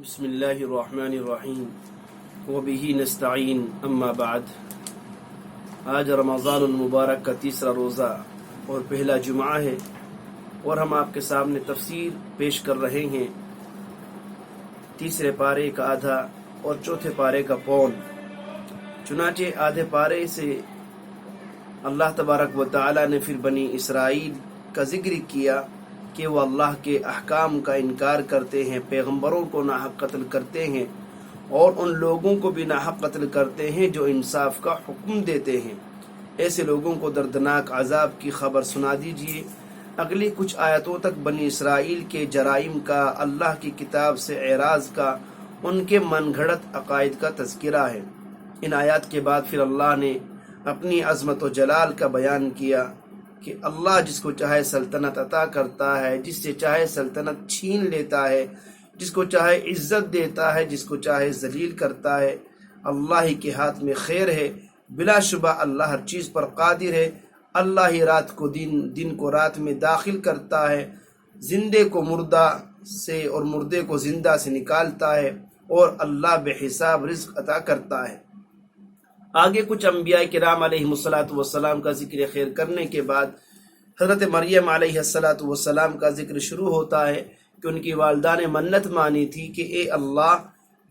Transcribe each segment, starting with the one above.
بسم اللہ الرحمن الرحیم وبہ نستعین اما بعد۔ آج رمضان المبارک کا تیسرا روزہ اور پہلا جمعہ ہے، اور ہم آپ کے سامنے تفسیر پیش کر رہے ہیں تیسرے پارے کا آدھا اور چوتھے پارے کا پون۔ چنانچہ آدھے پارے سے اللہ تبارک و تعالی نے پھر بنی اسرائیل کا ذکر کیا کہ وہ اللہ کے احکام کا انکار کرتے ہیں، پیغمبروں کو ناحق قتل کرتے ہیں، اور ان لوگوں کو بھی ناحق قتل کرتے ہیں جو انصاف کا حکم دیتے ہیں۔ ایسے لوگوں کو دردناک عذاب کی خبر سنا دیجیے۔ اگلی کچھ آیتوں تک بنی اسرائیل کے جرائم کا، اللہ کی کتاب سے اعراض کا، ان کے من گھڑت عقائد کا تذکرہ ہے۔ ان آیات کے بعد پھر اللہ نے اپنی عظمت و جلال کا بیان کیا کہ اللہ جس کو چاہے سلطنت عطا کرتا ہے، جس سے چاہے سلطنت چھین لیتا ہے، جس کو چاہے عزت دیتا ہے، جس کو چاہے ذلیل کرتا ہے۔ اللہ ہی کے ہاتھ میں خیر ہے، بلا شبہ اللہ ہر چیز پر قادر ہے۔ اللہ ہی رات کو دن کو رات میں داخل کرتا ہے، زندے کو مردہ سے اور مردے کو زندہ سے نکالتا ہے، اور اللہ بے حساب رزق عطا کرتا ہے۔ آگے کچھ انبیاء کرام علیہ السلام کا ذکر خیر کرنے کے بعد حضرت مریم علیہ السلام کا ذکر شروع ہوتا ہے کہ ان کی والدہ نے منت مانی تھی کہ اے اللہ،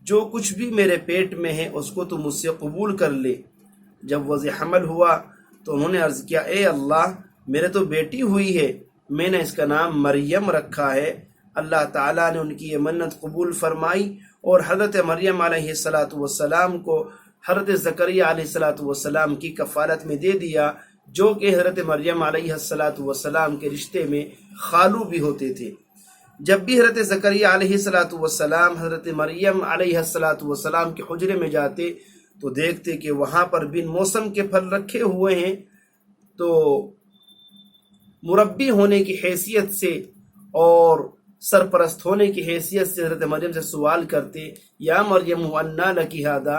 جو کچھ بھی میرے پیٹ میں ہے اس کو تو مجھ سے قبول کر لے۔ جب وضع حمل ہوا تو انہوں نے عرض کیا، اے اللہ، میرے تو بیٹی ہوئی ہے، میں نے اس کا نام مریم رکھا ہے۔ اللہ تعالیٰ نے ان کی یہ منت قبول فرمائی، اور حضرت مریم علیہ السلام کو حضرت زکریا علیہ السلام کی کفالت میں دے دیا، جو کہ حضرت مریم علیہ السلام کے رشتے میں خالو بھی ہوتے تھے۔ جب بھی حضرت زکریا علیہ السلام حضرت مریم علیہ السلام کے حجرے میں جاتے تو دیکھتے کہ وہاں پر بن موسم کے پھل رکھے ہوئے ہیں، تو مربی ہونے کی حیثیت سے اور سرپرست ہونے کی حیثیت سے حضرت مریم سے سوال کرتے، یا مریم انا لکی ھذا،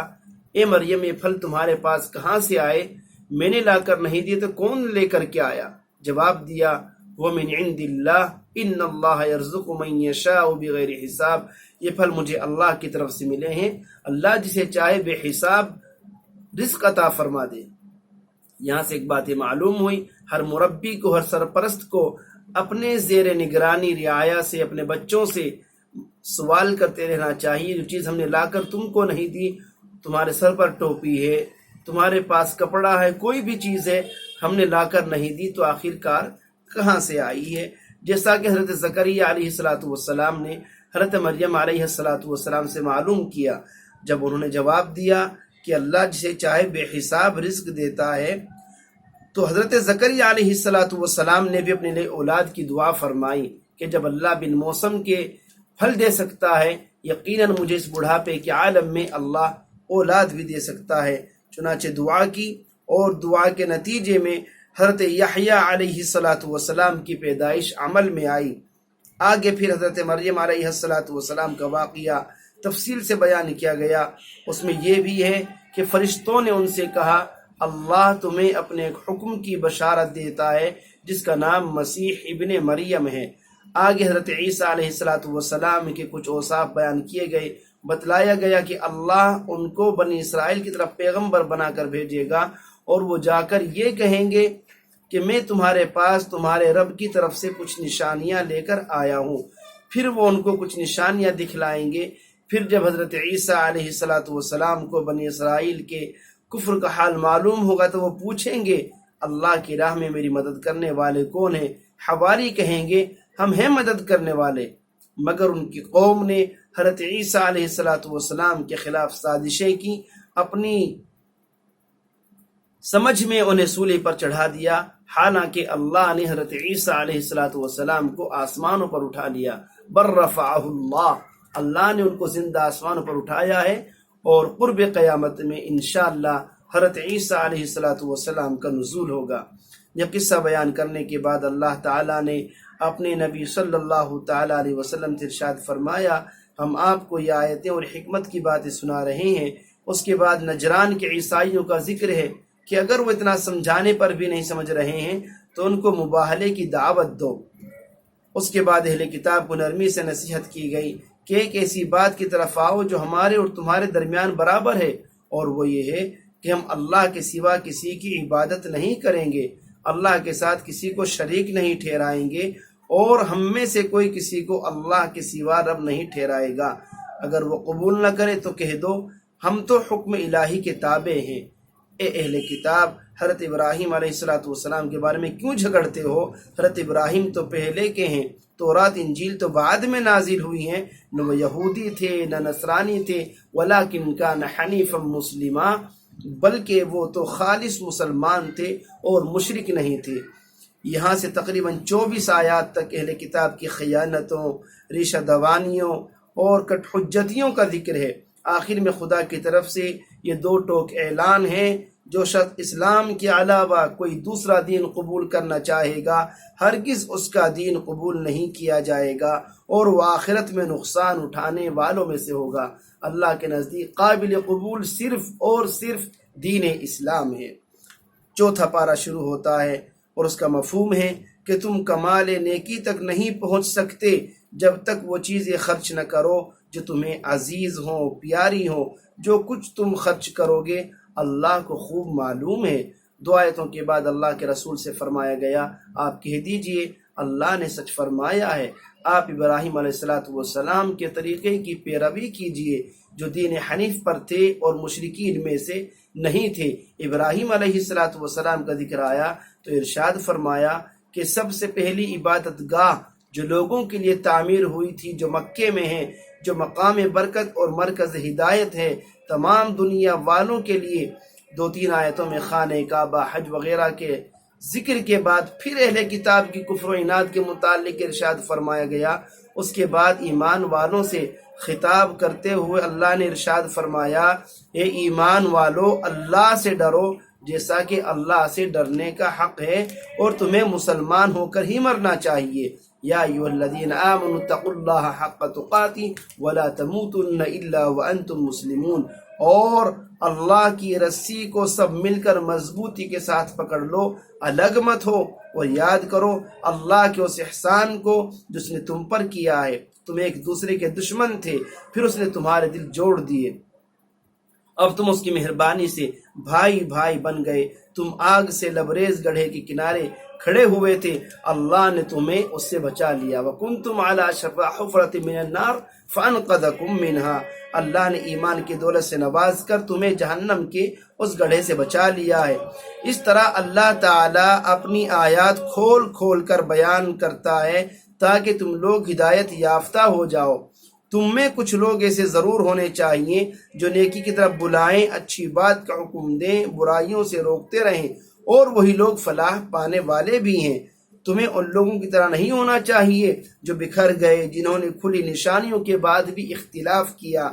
اے مریم، یہ پھل تمہارے پاس کہاں سے آئے؟ میں نے لا کر نہیں دیے تو کون لے کر کے آیا؟ جواب دیا، وَمِنْ عِنْدِ اللَّهِ إِنَّ اللَّهَ يَرْزُقُ مَنْ يَشَاءُ بِغَيْرِ حساب۔ یہ پھل مجھے اللہ کی طرف سے ملے ہیں، اللہ جسے چاہے بے حساب رزق عطا فرما دے۔ یہاں سے ایک بات یہ معلوم ہوئی، ہر مربی کو، ہر سرپرست کو اپنے زیر نگرانی رعایا سے، اپنے بچوں سے سوال کرتے رہنا چاہیے۔ جو چیز ہم نے لا کر تم کو نہیں دی، تمہارے سر پر ٹوپی ہے، تمہارے پاس کپڑا ہے، کوئی بھی چیز ہے، ہم نے لا کر نہیں دی تو آخر کار کہاں سے آئی ہے؟ جیسا کہ حضرت زکریا علیہ السلام نے حضرت مریم علیہ السلام سے معلوم کیا، جب انہوں نے جواب دیا کہ اللہ جسے چاہے بے حساب رزق دیتا ہے، تو حضرت زکریا علیہ السلام نے بھی اپنے لیے اولاد کی دعا فرمائی کہ جب اللہ بن موسم کے پھل دے سکتا ہے، یقیناً مجھے اس بڑھاپے کے عالم میں اللہ اولاد بھی دے سکتا ہے۔ چنانچہ دعا کی، اور دعا کے نتیجے میں حضرت یحییٰ علیہ السلام کی پیدائش عمل میں آئی۔ آگے پھر حضرت مریم علیہ السلام کا واقعہ تفصیل سے بیان کیا گیا۔ اس میں یہ بھی ہے کہ فرشتوں نے ان سے کہا، اللہ تمہیں اپنے ایک حکم کی بشارت دیتا ہے جس کا نام مسیح ابن مریم ہے۔ آگے حضرت عیسیٰ علیہ السلام کے کچھ اوصاف بیان کیے گئے، بتلایا گیا کہ اللہ ان کو بنی اسرائیل کی طرف پیغمبر بنا کر بھیجے گا، اور وہ جا کر یہ کہیں گے کہ میں تمہارے پاس تمہارے رب کی طرف سے کچھ نشانیاں لے کر آیا ہوں۔ پھر وہ ان کو کچھ نشانیاں دکھلائیں گے۔ پھر جب حضرت عیسیٰ علیہ السلام کو بنی اسرائیل کے کفر کا حال معلوم ہوگا تو وہ پوچھیں گے، اللہ کی راہ میں میری مدد کرنے والے کون ہیں؟ حواری کہیں گے، ہم ہیں مدد کرنے والے۔ مگر ان کی قوم نے حضرت عیسیٰ علیہ السلام کے خلاف سازشیں کی، اپنی سمجھ میں انہیں سولی پر چڑھا دیا، حالانکہ اللہ نے حضرت عیسیٰ علیہ السلام کو آسمانوں پر اٹھا لیا۔ بر رفعہ اللہ، اللہ نے ان کو زندہ آسمانوں پر اٹھایا ہے، اور قرب قیامت میں انشاءاللہ حضرت عیسیٰ علیہ السلام کا نزول ہوگا۔ یہ قصہ بیان کرنے کے بعد اللہ تعالیٰ نے اپنے نبی صلی اللہ تعالیٰ علیہ وسلم سے ارشاد فرمایا، ہم آپ کو یہ آیتیں اور حکمت کی باتیں سنا رہے ہیں۔ اس کے بعد نجران کے عیسائیوں کا ذکر ہے کہ اگر وہ اتنا سمجھانے پر بھی نہیں سمجھ رہے ہیں تو ان کو مباہلے کی دعوت دو۔ اس کے بعد اہل کتاب کو نرمی سے نصیحت کی گئی کہ ایک ایسی بات کی طرف آؤ جو ہمارے اور تمہارے درمیان برابر ہے، اور وہ یہ ہے کہ ہم اللہ کے سوا کسی کی عبادت نہیں کریں گے، اللہ کے ساتھ کسی کو شریک نہیں ٹھہرائیں گے، اور ہم میں سے کوئی کسی کو اللہ کے سوا رب نہیں ٹھہرائے گا۔ اگر وہ قبول نہ کرے تو کہہ دو ہم تو حکم الہی کے تابع ہیں۔ اے اہل کتاب، حضرت ابراہیم علیہ السلام کے بارے میں کیوں جھگڑتے ہو؟ حضرت ابراہیم تو پہلے کے ہیں، تورات انجیل تو بعد میں نازل ہوئی ہیں، نہ وہ یہودی تھے نہ نصرانی تھے، ولیکن کان حنیفا مسلما، بلکہ وہ تو خالص مسلمان تھے اور مشرک نہیں تھے۔ یہاں سے تقریباً 24 آیات تک اہل کتاب کی خیانتوں، ریشہ دوانیوں اور کٹ حجتیوں کا ذکر ہے۔ آخر میں خدا کی طرف سے یہ 2 ٹوک اعلان ہے، جو شخص اسلام کے علاوہ کوئی دوسرا دین قبول کرنا چاہے گا ہرگز اس کا دین قبول نہیں کیا جائے گا، اور وہ آخرت میں نقصان اٹھانے والوں میں سے ہوگا۔ اللہ کے نزدیک قابل قبول صرف اور صرف دین اسلام ہے۔ 4تھا پارہ شروع ہوتا ہے اور اس کا مفہوم ہے کہ تم کمال نیکی تک نہیں پہنچ سکتے جب تک وہ چیزیں خرچ نہ کرو جو تمہیں عزیز ہوں، پیاری ہوں۔ جو کچھ تم خرچ کرو گے اللہ کو خوب معلوم ہے۔ 2 آیتوں کے بعد اللہ کے رسول سے فرمایا گیا، آپ کہہ دیجئے اللہ نے سچ فرمایا ہے، آپ ابراہیم علیہ السلام کے طریقے کی پیروی کیجئے جو دین حنیف پر تھے اور مشرکین میں سے نہیں تھے۔ ابراہیم علیہ السلام کا ذکر آیا تو ارشاد فرمایا کہ سب سے پہلی عبادت گاہ جو لوگوں کے لیے تعمیر ہوئی تھی جو مکے میں ہے، جو مقام برکت اور مرکز ہدایت ہے تمام دنیا والوں کے لیے۔ 2-3 آیتوں میں خانہ کعبہ، حج وغیرہ کے ذکر کے بعد پھر اہل کتاب کی کفر و عناد کے متعلق ارشاد فرمایا گیا۔ اس کے بعد ایمان والوں سے خطاب کرتے ہوئے اللہ نے ارشاد فرمایا، اے ایمان والو اللہ سے ڈرو جیسا کہ اللہ سے ڈرنے کا حق ہے، اور تمہیں مسلمان ہو کر ہی مرنا چاہیے۔ یا ایھا الذین آمنوا اتقوا اللہ حق تقاتہ ولا تموتن الا وانتم مسلمون، اور اللہ کی رسی کو سب مل کر مضبوطی کے ساتھ پکڑ لو، الگ مت ہو، اور یاد کرو اللہ کے اس احسان کو جس نے تم پر کیا ہے۔ تم ایک دوسرے کے دشمن تھے، پھر اس نے تمہارے دل جوڑ دیے، اب تم اس کی مہربانی سے بھائی بھائی بن گئے۔ تم آگ سے لبریز گڑھے کے کنارے کھڑے ہوئے تھے، اللہ نے تمہیں اس سے بچا لیا۔ وَكُنْتُمْ عَلَى شَفَا حُفْرَةٍ مِّنَ النَّارِ فَأَنْقَذَكُم مِّنْهَا، اللہ نے ایمان کی دولت سے نواز کر تمہیں جہنم کے اس گڑھے سے بچا لیا ہے۔ اس طرح اللہ تعالیٰ اپنی آیات کھول کھول کر بیان کرتا ہے تاکہ تم لوگ ہدایت یافتہ ہو جاؤ۔ تم میں کچھ لوگ ایسے ضرور ہونے چاہیے جو نیکی کی طرف بلائیں، اچھی بات کا حکم دیں، برائیوں سے روکتے رہیں، اور وہی لوگ فلاح پانے والے بھی ہیں۔ تمہیں ان لوگوں کی طرح نہیں ہونا چاہیے جو بکھر گئے، جنہوں نے کھلی نشانیوں کے بعد بھی اختلاف کیا۔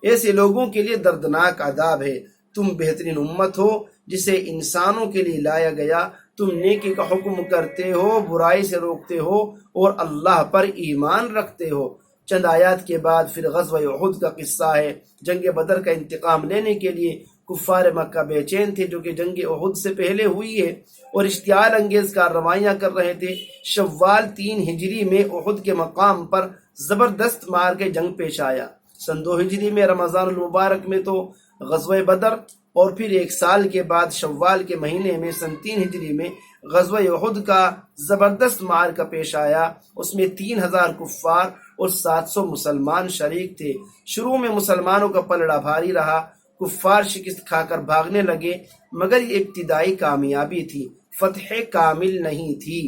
ایسے لوگوں کے لیے دردناک عذاب ہے۔ تم بہترین امت ہو جسے انسانوں کے لیے لایا گیا، تم نیکی کا حکم کرتے ہو، برائی سے روکتے ہو، اور اللہ پر ایمان رکھتے ہو۔ چند آیات کے بعد پھر غزوہ احد کا قصہ ہے۔ جنگ بدر کا انتقام لینے کے لیے کفار مکہ بے چین تھے، جو کہ جنگ احد سے پہلے ہوئی ہے، اور اشتعال انگیز کارروائیاں کر رہے تھے۔ شوال 3 ہجری میں احد کے مقام پر زبردست مار کے جنگ پیش آیا۔ سن 2 ہجری میں رمضان المبارک میں تو غزوہ بدر، اور پھر 1 سال کے بعد شوال کے مہینے میں سن 3 ہجری میں غزوہ احد کا زبردست معرکہ پیش آیا۔ اس میں 3000 کفار اور 700 مسلمان شریک تھے۔ شروع میں مسلمانوں کا پلڑا بھاری رہا، کفار شکست کھا کر بھاگنے لگے، مگر یہ ابتدائی کامیابی تھی، فتح کامل نہیں تھی۔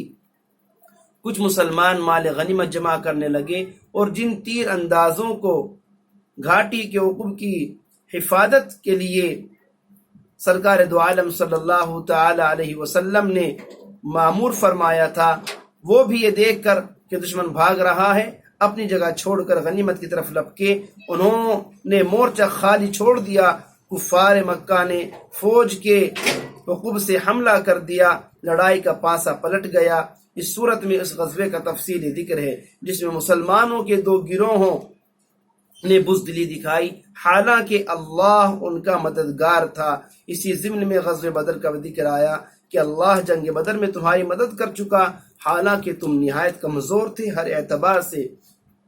کچھ مسلمان مال غنیمت جمع کرنے لگے، اور جن تیر اندازوں کو گھاٹی کے عقب کی حفاظت کے لیے سرکار دو عالم صلی اللہ تعالی علیہ وسلم نے معمور فرمایا تھا، وہ بھی یہ دیکھ کر کہ دشمن بھاگ رہا ہے اپنی جگہ چھوڑ کر غنیمت کی طرف لپکے۔ انہوں نے مورچہ خالی چھوڑ دیا۔ کفار مکہ نے فوج کے عقب سے حملہ کر دیا، لڑائی کا پانسا پلٹ گیا۔ اس صورت میں اس غزوے کا تفصیلی ذکر ہے جس میں مسلمانوں کے 2 گروہوں نے بزدلی دکھائی، حالانکہ اللہ ان کا مددگار تھا۔ اسی ضمن میں غزوہ بدر کا ذکر آیا کہ اللہ جنگ بدر میں تمہاری مدد کر چکا، حالانکہ تم نہایت کمزور تھے ہر اعتبار سے۔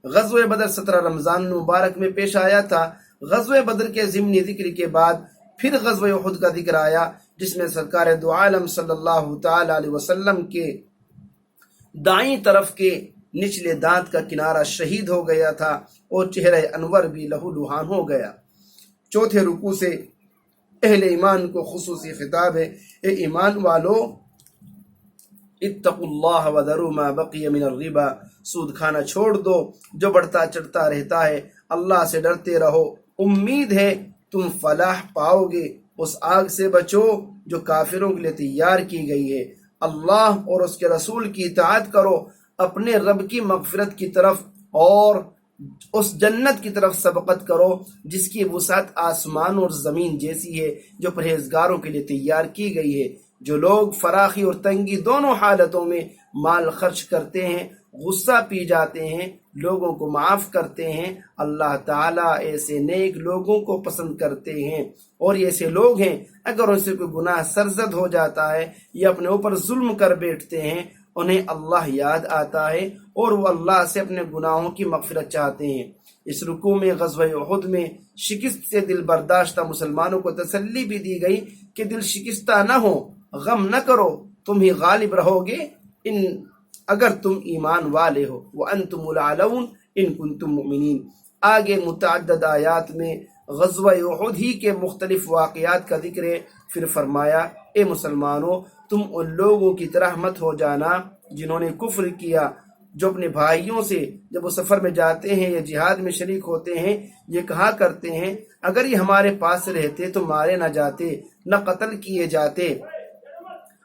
غزوہ بدر 17 رمضان مبارک میں پیش آیا تھا۔ غزوہ بدر کے ضمنی ذکر کے بعد پھر غزوہ احد کا ذکر آیا، جس میں سرکار دو عالم صلی اللہ تعالی علیہ وسلم کے دائیں طرف کے نچلے دانت کا کنارہ شہید ہو گیا تھا اور چہرہ انور بھی لہو لہان ہو گیا۔ چوتھے رکوع سے اہل ایمان کو خصوصی خطاب ہے، اے ایمان والو اتقوا اللہ وذروا ما بقی من الربا، سود کھانا چھوڑ دو جو بڑھتا چڑھتا رہتا ہے، اللہ سے ڈرتے رہو، امید ہے تم فلاح پاؤ گے، اس آگ سے بچو جو کافروں کے لیے تیار کی گئی ہے، اللہ اور اس کے رسول کی اطاعت کرو، اپنے رب کی مغفرت کی طرف اور اس جنت کی طرف سبقت کرو جس کی وسعت آسمان اور زمین جیسی ہے، جو پرہیزگاروں کے لیے تیار کی گئی ہے۔ جو لوگ فراخی اور تنگی دونوں حالتوں میں مال خرچ کرتے ہیں، غصہ پی جاتے ہیں، لوگوں کو معاف کرتے ہیں، اللہ تعالیٰ ایسے نیک لوگوں کو پسند کرتے ہیں۔ اور یہ ایسے لوگ ہیں اگر ان سے کوئی گناہ سرزد ہو جاتا ہے یا اپنے اوپر ظلم کر بیٹھتے ہیں، انہیں اللہ یاد آتا ہے اور وہ اللہ سے اپنے گناہوں کی مغفرت چاہتے ہیں۔ اس رکوع میں غزوہ احد میں شکست سے دل برداشتہ مسلمانوں کو تسلی بھی دی گئی کہ دل شکستہ نہ ہو، غم نہ کرو، تم ہی غالب رہو گے اگر تم ایمان والے ہو، وَأَنْتُمُ الْأَعْلَوْنَ إِن كُنتُم مُؤْمِنِينَ۔ آگے متعدد آیات میں غزوہ احد ہی کے مختلف واقعات کا ذکر ہے، پھر فرمایا اے مسلمانوں تم ان لوگوں کی طرح مت ہو جانا جنہوں نے کفر کیا، جو اپنے بھائیوں سے جب وہ سفر میں جاتے ہیں یا جہاد میں شریک ہوتے ہیں یہ کہا کرتے ہیں اگر یہ ہمارے پاس رہتے تو مارے نہ جاتے نہ قتل کیے جاتے۔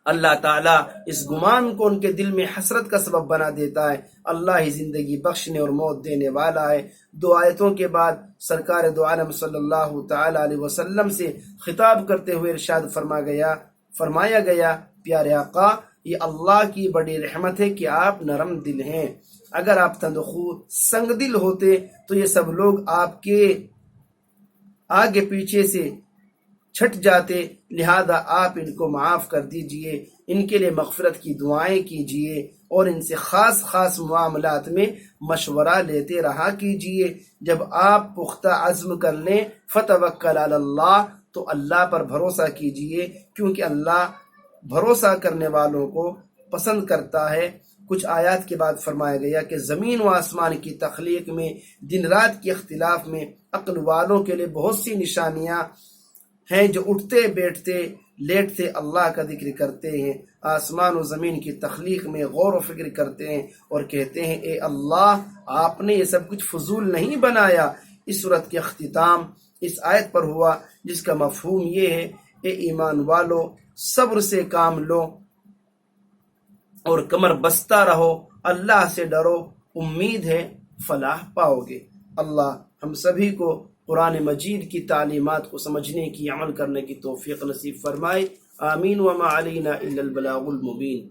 اللہ تعالیٰ اس گمان کو ان کے دل میں حسرت کا سبب بنا دیتا ہے۔ اللہ ہی زندگی بخشنے اور موت دینے والا ہے۔ دو آیتوں کے بعد سرکار دو عالم صلی اللہ تعالی علیہ وسلم سے خطاب کرتے ہوئے ارشاد فرمایا گیا پیارے آقا یہ اللہ کی بڑی رحمت ہے کہ آپ نرم دل ہیں، اگر آپ تندخو سنگ دل ہوتے تو یہ سب لوگ آپ کے آگے پیچھے سے چھٹ جاتے، لہذا آپ ان کو معاف کر دیجئے، ان کے لیے مغفرت کی دعائیں کیجئے اور ان سے خاص معاملات میں مشورہ لیتے رہا کیجئے۔ جب آپ پختہ عزم کر لیں فتوکل علی اللہ تو اللہ پر بھروسہ کیجئے، کیونکہ اللہ بھروسہ کرنے والوں کو پسند کرتا ہے۔ کچھ آیات کے بعد فرمایا گیا کہ زمین و آسمان کی تخلیق میں، دن رات کے اختلاف میں عقل والوں کے لیے بہت سی نشانیاں ہیں جو اٹھتے بیٹھتے لیٹتے اللہ کا ذکر کرتے ہیں، آسمان و زمین کی تخلیق میں غور و فکر کرتے ہیں اور کہتے ہیں اے اللہ آپ نے یہ سب کچھ فضول نہیں بنایا۔ اس صورت کے اختتام اس آیت پر ہوا جس کا مفہوم یہ ہے اے ایمان والو صبر سے کام لو اور کمر بستہ رہو، اللہ سے ڈرو، امید ہے فلاح پاؤ گے۔ اللہ ہم سبھی کو قرآن مجید کی تعلیمات کو سمجھنے کی، عمل کرنے کی توفیق نصیب فرمائے، آمین۔ وما علینا الا البلاغ المبین۔